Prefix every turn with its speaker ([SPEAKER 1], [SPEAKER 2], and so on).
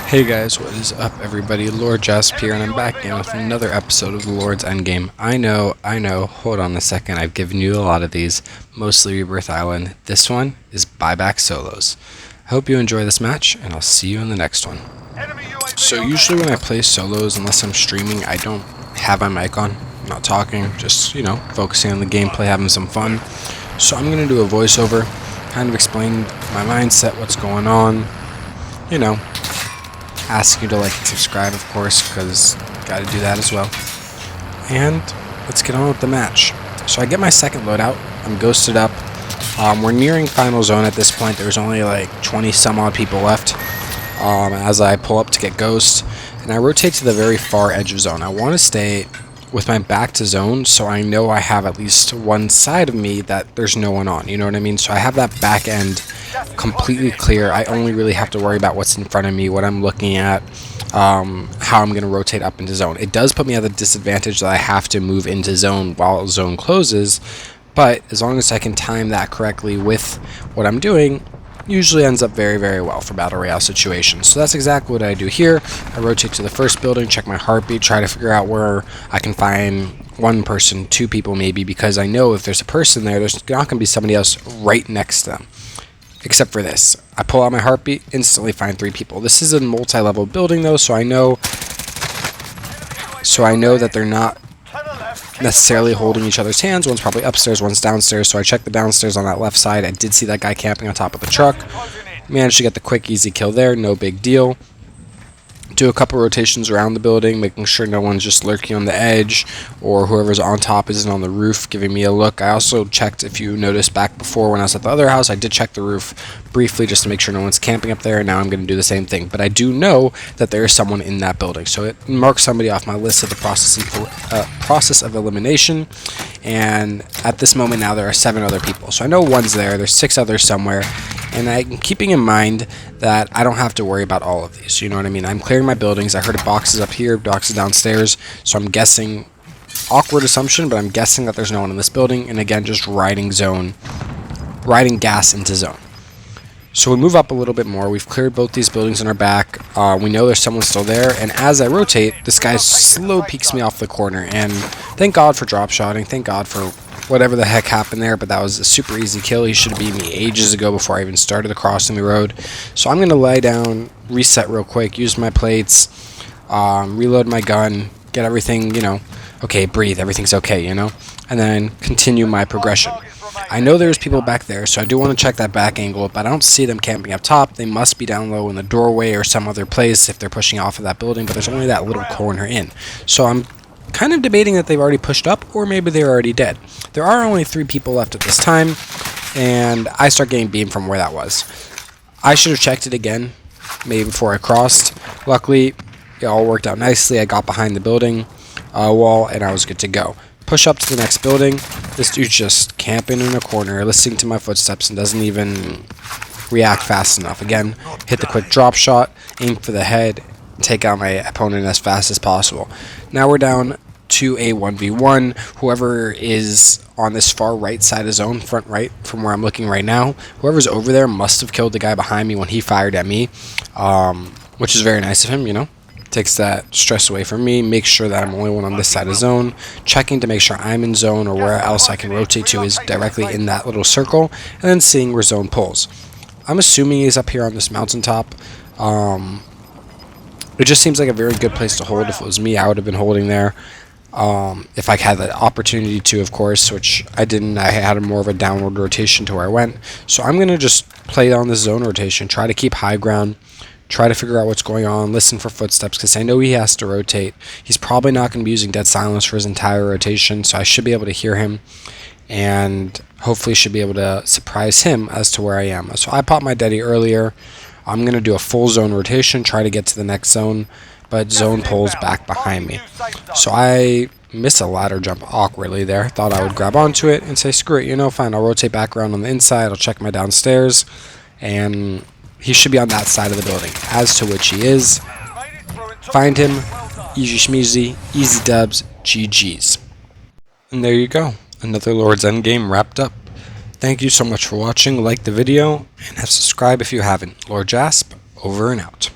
[SPEAKER 1] Hey guys, what is up everybody? LordJaspYT here, and I'm back again with another episode of the Lord's Endgame. I know, hold on a second, I've given you a lot of these, mostly Rebirth Island. This one is buyback solos. I hope you enjoy this match, and I'll see you in the next one. So usually when I play solos, unless I'm streaming, I don't have my mic on. I'm not talking, just, focusing on the gameplay, having some fun. So I'm going to do a voiceover, kind of explain my mindset, what's going on, ask you to like and subscribe, of course, because got to do that as well. And let's get on with the match. So I get my second loadout. I'm ghosted up. We're nearing final zone at this point. There's only like 20 some odd people left as I pull up to get ghost, and I rotate to the very far edge of zone. I want to stay with my back to zone, so I know I have at least one side of me that there's no one on, you know what I mean? So I have that back end completely clear. I only really have to worry about what's in front of me, what I'm looking at, how I'm going to rotate up into zone. It does put me at the disadvantage that I have to move into zone while zone closes, but as long as I can time that correctly with what I'm doing, usually ends up very, very well for battle royale situations. So that's exactly what I do here. I rotate to the first building, check my heartbeat, try to figure out where I can find one person, two people maybe, because I know if there's a person there, there's not going to be somebody else right next to them. Except for this. I pull out my heartbeat, instantly find three people. This is a multi-level building though, so I know that they're not necessarily holding each other's hands. One's probably upstairs, one's downstairs, so I checked the downstairs on that left side. I did see that guy camping on top of the truck. Managed to get the quick, easy kill there, no big deal. Do a couple rotations around the building, making sure no one's just lurking on the edge, or whoever's on top isn't on the roof giving me a look. I also checked, if you noticed back before when I was at the other house, I did check the roof briefly just to make sure no one's camping up there, and now I'm going to do the same thing. But I do know that there is someone in that building, so it marks somebody off my list of the process of elimination, and at this moment now there are 7 other people. So I know one's there, there's 6 others somewhere, and I'm keeping in mind that I don't have to worry about all of these, you know what I mean? I'm clearing my buildings. I heard boxes up here, boxes downstairs, so I'm guessing, awkward assumption, but I'm guessing that there's no one in this building, and again, just riding gas into zone. So we move up a little bit more. We've cleared both these buildings in our back. We know there's someone still there, and as I rotate, this guy slow peeks me off the corner, and thank God for drop shotting, thank God for whatever the heck happened there, but that was a super easy kill. He should have beat me ages ago before I even started crossing the road. So I'm going to lie down, reset real quick, use my plates, reload my gun, get everything, okay, breathe, everything's okay, and then continue my progression. I know there's people back there, so I do want to check that back angle, but I don't see them camping up top. They must be down low in the doorway or some other place if they're pushing off of that building, but there's only that little corner in. So I'm kind of debating that they've already pushed up, or maybe they're already dead. There are only 3 people left at this time, and I start getting beamed from where that was. I should have checked it again, maybe before I crossed. Luckily, it all worked out nicely. I got behind the building wall, and I was good to go. Push up to the next building. This dude's just camping in a corner, listening to my footsteps, and doesn't even react fast enough. Again, hit the quick drop shot, aim for the head, take out my opponent as fast as possible. Now we're down to a 1v1. Whoever is on this far right side of zone, front right, from where I'm looking right now, whoever's over there must have killed the guy behind me when he fired at me, which is very nice of him, Takes that stress away from me, makes sure that I'm the only one on this side of zone, checking to make sure I'm in zone or where else I can rotate to is directly in that little circle, and then seeing where zone pulls. I'm assuming he's up here on this mountaintop. It just seems like a very good place to hold. If it was me, I would have been holding there. If I had the opportunity to, of course, which I didn't. I had more of a downward rotation to where I went. So I'm going to just play on this zone rotation, try to keep high ground, try to figure out what's going on, listen for footsteps, because I know he has to rotate. He's probably not going to be using dead silence for his entire rotation, so I should be able to hear him, and hopefully should be able to surprise him as to where I am. So I popped my daddy earlier. I'm going to do a full zone rotation, try to get to the next zone, but zone pulls back behind me. So I missed a ladder jump awkwardly there. Thought I would grab onto it and say, screw it, fine, I'll rotate back around on the inside, I'll check my downstairs, and he should be on that side of the building, as to which he is. Find him, easy schmeezy, easy dubs, GG's. And there you go, another Lord's Endgame wrapped up. Thank you so much for watching, like the video, and have subscribed if you haven't. LordJasp, over and out.